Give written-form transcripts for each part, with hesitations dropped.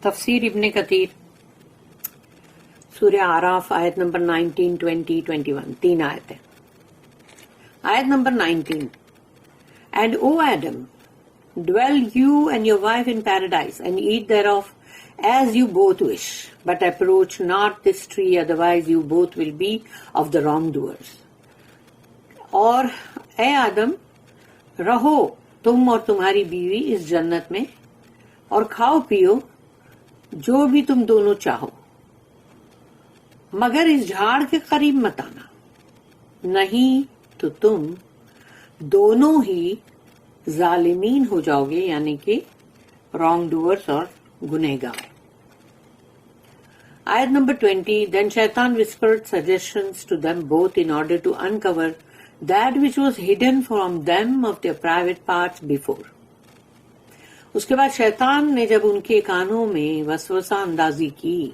تفسیر ابن کثیر سورہ اعراف آیت نمبر 19, 20, 21 تین آیت ہے. آیت number 19. And O Adam, dwell you and your wife in paradise and eat thereof as you both wish, but approach not this tree, otherwise you both will be of the wrongdoers. اور اے آدم رہو تم اور تمہاری بیوی اس جنت میں اور کھاؤ پیو جو بھی تم دونوں چاہو، مگر اس جھاڑ کے قریب مت آنا، نہیں تو تم دونوں ہی ظالمین ہو جاؤ گے، یعنی کہ رانگ ڈوئرز اور گنہگار. آیت number 20. Then Shaitan whispered suggestions to them both in order to uncover that which was hidden from them of their private parts before. اس کے بعد شیطان نے جب ان کے کانوں میں وسوسہ اندازی کی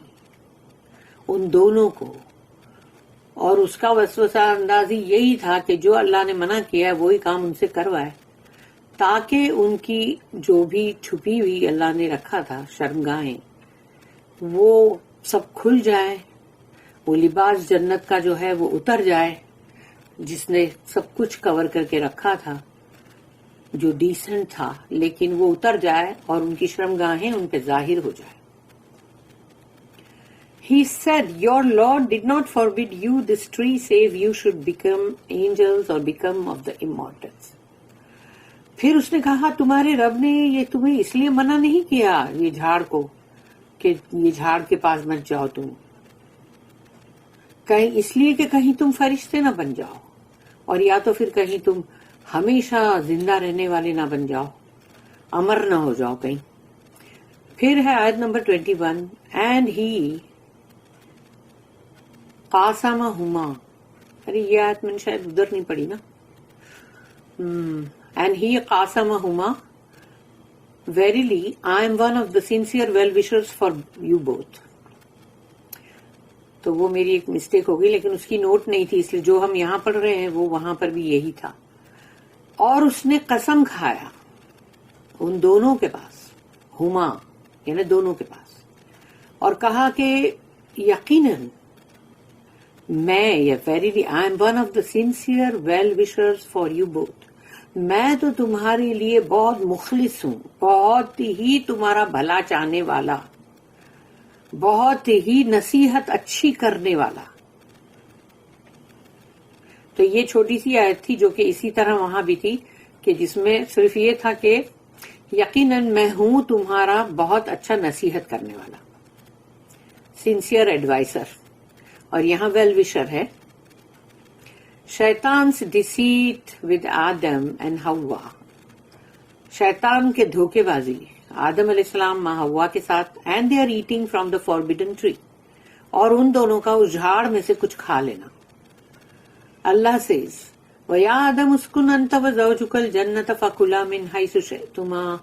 ان دونوں کو، اور اس کا وسوسہ اندازی یہی تھا کہ جو اللہ نے منع کیا ہے وہی کام ان سے کروائے، تاکہ ان کی جو بھی چھپی ہوئی اللہ نے رکھا تھا شرمگاہیں وہ سب کھل جائے، وہ لباس جنت کا جو ہے وہ اتر جائے جس نے سب کچھ کور کر کے رکھا تھا جو ڈیسنٹ تھا، لیکن وہ اتر جائے اور ان کی شرمگاہیں ان پہ ظاہر ہو جائے. He said, Your Lord did not forbid you this tree save you should become angels or become of the immortals. پھر اس نے کہا تمہارے رب نے یہ تمہیں اس لیے منع نہیں کیا یہ جھاڑ کو کہ یہ جھاڑ کے پاس مت جاؤ تم، کہیں اس لیے کہ کہیں تم فرشتے نہ بن جاؤ، اور یا تو پھر کہیں تم ہمیشہ زندہ رہنے والے نہ بن جاؤ، امر نہ ہو جاؤ کہیں. پھر ہے آیت نمبر 21. اینڈ ہی قاسمہما، ارے یہ آیت میں نے شاید ادھر نہیں پڑھی نا. اینڈ ہی قاسمہما verily I am one of the sincere well wishers for you both. تو وہ میری ایک مسٹیک ہو گئی، لیکن اس کی نوٹ نہیں تھی، اس لیے جو ہم یہاں پڑھ رہے ہیں وہ وہاں پر بھی یہی تھا. اور اس نے قسم کھایا ان دونوں کے پاس، ہما یعنی دونوں کے پاس، اور کہا کہ یقیناً میں یا verily I am one of the sincere well wishers for you both, میں تو تمہارے لیے بہت مخلص ہوں، بہت ہی تمہارا بھلا چاہنے والا، بہت ہی نصیحت اچھی کرنے والا. تو یہ چھوٹی سی آیت تھی جو کہ اسی طرح وہاں بھی تھی کہ جس میں صرف یہ تھا کہ یقیناً میں ہوں تمہارا بہت اچھا نصیحت کرنے والا، سنسیئر ایڈوائزر، اور یہاں ویل وشر ہے. شیطان's deceit with Adam and Hawa، شیطان کے دھوکے بازی آدم علیہ السلام ماں ہوا کے ساتھ، and they are eating from the forbidden tree، اور ان دونوں کا اس جھاڑ میں سے کچھ کھا لینا. اللہ says وَيَا آدَمُ اسْكُنْ أَنْتَ وَزَوْجُكَ الْجَنَّةَ فَكُلَا مِنْ حَيْثُ شِئْتُمَا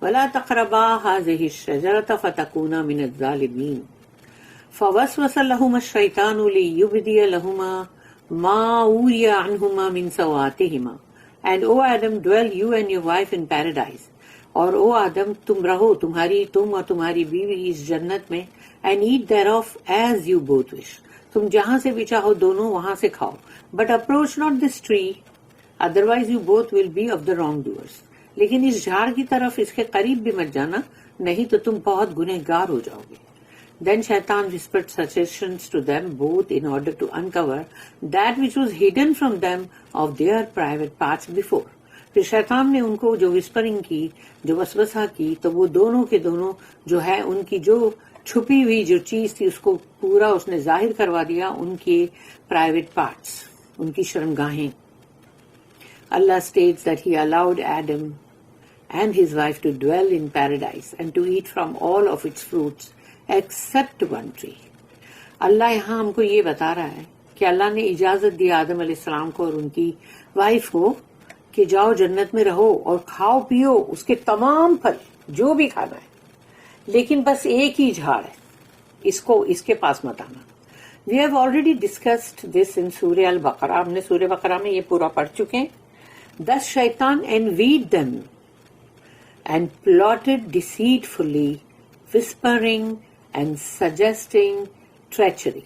وَلَا تَقْرَبَا هَٰذِهِ الشَّجَرَةَ فَتَكُونَا مِنَ الظَّالِمِينَ. فَوَسْوَسَ لَهُمَا الشَّيْطَانُ لِيُبْدِيَ لَهُمَا مَا أُورِيَ عَنْهُمَا مِنْ سَوْآتِهِمَا. And O Adam, dwell you and your wife in paradise. اور او آدم تم رہو تم اور تمہاری بیوی اس جنت میں، and eat thereof as you both wish، تم جہاں سے بھی چاہو دونوں وہاں سے کھاؤ، but approach not this tree otherwise you both will be of the wrongdoers. لیکن اس جھاڑ کی طرف اس کے قریب بھی مت جانا، نہیں تو تم بہت گنہگار ہو جاؤ گے. Then Shaitan whispered suggestions to them both in order to uncover that which was hidden from them of their private parts before. پھر شیطان نے ان کو جو وسپرنگ کی، جو وسوسہ کی، تو وہ دونوں کے دونوں جو ہے ان کی جو چھپی ہوئی جو چیز تھی اس کو پورا اس نے ظاہر کروا دیا، ان کے پرائیویٹ پارٹس، ان کی شرمگاہیں. اللہ states that he allowed Adam and his wife to dwell in paradise and to eat from all of its fruits except one tree. اللہ یہاں ہم کو یہ بتا رہا ہے کہ اللہ نے اجازت دی آدم علیہ السلام کو اور ان کی وائف کو کہ جاؤ جنت میں رہو اور کھاؤ پیو اس کے تمام پھل جو بھی کھانا ہے، لیکن بس ایک ہی جھاڑ ہے، اس کے پاس مت آنا. We have already discussed this in سورہ البقرہ، ہم نے سورہ بقرہ میں یہ پورا پڑھ چکے ہیں. Thus Shaitan envied them and plotted deceitfully whispering and suggesting treachery.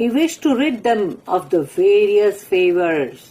He wished to rid them of the various favors.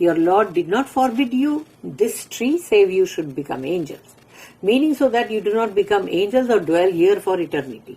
your Lord did not forbid you this tree save you should become angels, meaning so that you do not become angels or dwell here for eternity.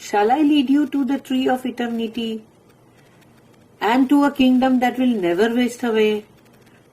shall I lead you to the tree of eternity and to a kingdom that will never waste away,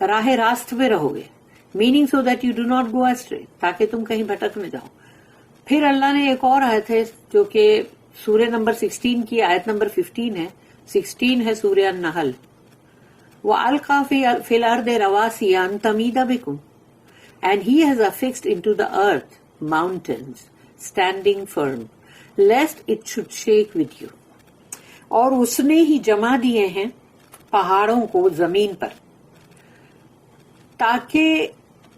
راہ راست پہ رہو گے, meaning so that you do not go astray, تاکہ تم کہیں بھٹک نہ جاؤ. پھر اللہ نے ایک اور آیت ہے جو کہ سورہ نمبر 16 کی آیت نمبر 15 ہے, 16 ہے سورہ النحل. وَأَلْقَى فِي الْأَرْضِ رَوَاسِيَ أَن تَمِيدَ بِكُمْ, and he has affixed into the earth mountains standing firm, lest it should shake with you. اور اس نے ہی جمع دیے ہیں پہاڑوں کو زمین پر, تاکہ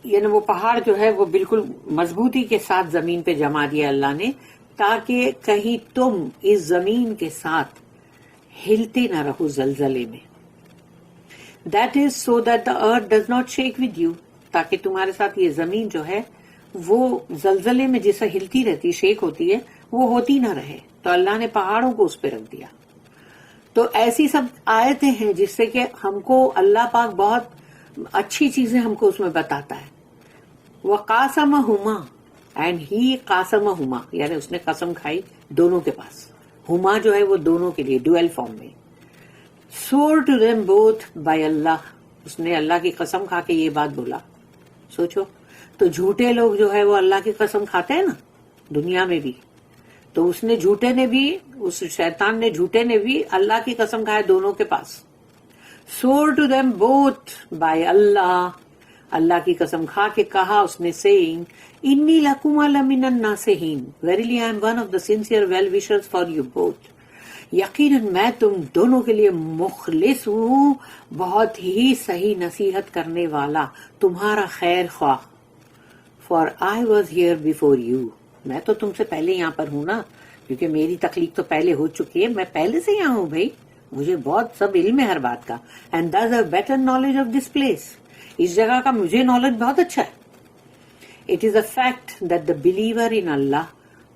یعنی وہ پہاڑ جو ہے وہ بالکل مضبوطی کے ساتھ زمین پہ جمع دیا اللہ نے, تاکہ کہیں تم اس زمین کے ساتھ ہلتے نہ رہو زلزلے میں. That is so that the earth does not shake with you, تاکہ تمہارے ساتھ یہ زمین جو ہے وہ زلزلے میں جیسا ہلتی رہتی, شیک ہوتی ہے, وہ ہوتی نہ رہے. تو اللہ نے پہاڑوں کو اس پہ رکھ دیا. تو ایسی سب آیتیں ہیں جس سے کہ ہم کو اللہ پاک بہت اچھی چیزیں ہم کو اس میں بتاتا ہے. وَقَاسَمَهُمَا, اینڈ ہی قاسمہما, یعنی اس نے قسم کھائی دونوں کے پاس. ہما جو ہے وہ دونوں کے لیے ڈویل فارم میں. swore to them both by Allah, اس نے اللہ کی قسم کھا کے یہ بات بولا. سوچو, تو جھوٹے لوگ جو ہے وہ اللہ کی قسم کھاتے ہیں نا دنیا میں بھی, تو اس نے جھوٹے نے بھی, اس شیطان نے جھوٹے نے بھی اللہ کی قسم کھایا دونوں کے پاس. swore to them both by Allah, اللہ کی قسم کھا کے کہا اس نے, saying انی لکما لمن الناصحین, verily I am one of the sincere well wishers for you both, یقیناً میں تم دونوں کے لیے مخلص ہوں, بہت ہی صحیح نصیحت کرنے والا, تمہارا خیر خواہ. For I was here before you, میں تو تم سے پہلے یہاں پر ہوں نا, کیونکہ میری تخلیق تو پہلے ہو چکی ہے, میں پہلے سے یہاں ہوں بھائی, مجھے بہت سب علم ہے ہر بات کا. And thus a better knowledge of this place, اس جگہ کا مجھے نالج بہت اچھا ہے. It is a fact that the believer in Allah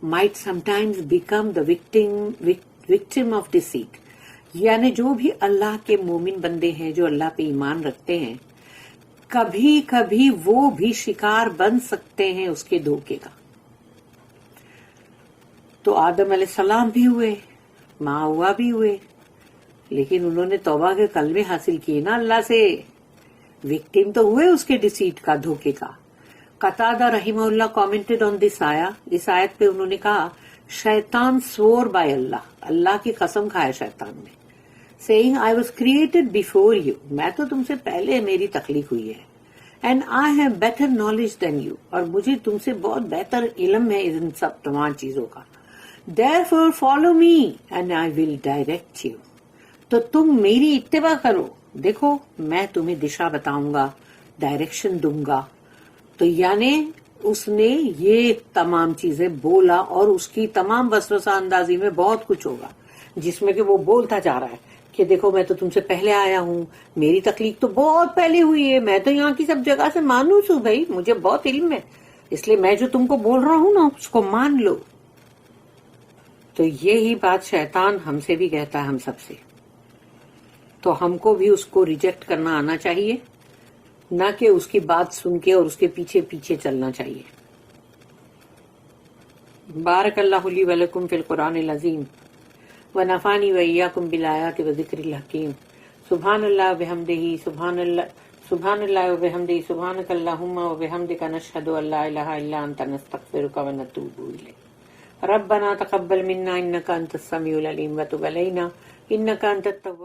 might sometimes become the victim of deceit, یعنی جو بھی اللہ کے مومن بندے ہیں جو اللہ پہ ایمان رکھتے ہیں, کبھی کبھی وہ بھی شکار بن سکتے ہیں اس کے دھوکے کا. تو آدم علیہ السلام بھی ہوئے, ماں ہوا بھی ہوئے, لیکن انہوں نے توبہ کے کلمے حاصل کیے نا اللہ سے, وکٹم تو ہوئے اس کے ڈیسیٹ کا, دھوکے کا. قتادہ رحمہ اللہ کامنٹڈ آن دس آیا, اس آیت پہ انہوں نے کہا شیطان سور بائی اللہ, اللہ کی قسم کھایا شیطان نے, saying I was created before you, میں تو تم سے پہلے میری تخلیق ہوئی ہے, and I have better knowledge than you, اور مجھے تم سے بہت بہتر علم ہے ان سب تمام چیزوں کا. Therefore follow me and I will direct you, تو تم میری اتباع کرو, دیکھو میں تمہیں دشا بتاؤں گا, ڈائریکشن دوں گا. تو یعنی اس نے یہ تمام چیزیں بولا, اور اس کی تمام وسوسہ اندازی میں بہت کچھ ہوگا جس میں کہ وہ بولتا جا رہا ہے کہ دیکھو میں تو تم سے پہلے آیا ہوں, میری تخلیق تو بہت پہلے ہوئی ہے, میں تو یہاں کی سب جگہ سے مانوس ہوں بھائی, مجھے بہت علم ہے, اس لیے میں جو تم کو بول رہا ہوں نا اس کو مان لو. تو یہی بات شیطان ہم سے بھی کہتا ہے, ہم سب سے. تو ہم کو بھی اس کو ریجیکٹ کرنا آنا چاہیے, نہ کہ اس کی بات سن کے اور اس کے پیچھے پیچھے چلنا چاہیے. بارک اللہ لی ولکم فی القرآن العظیم ونفعنی وإیاکم بالآیات وذکر الحکیم. سبحان اللہ وبحمدہ, سبحان اللہ وبحمدہ, سبحانک اللہم وبحمدک, نشہد ان لا الہ الا انت, نستغفرک ونتوب الیک. ربنا تقبل منا انک انت السمیع العلیم وتب علینا انک انت التواب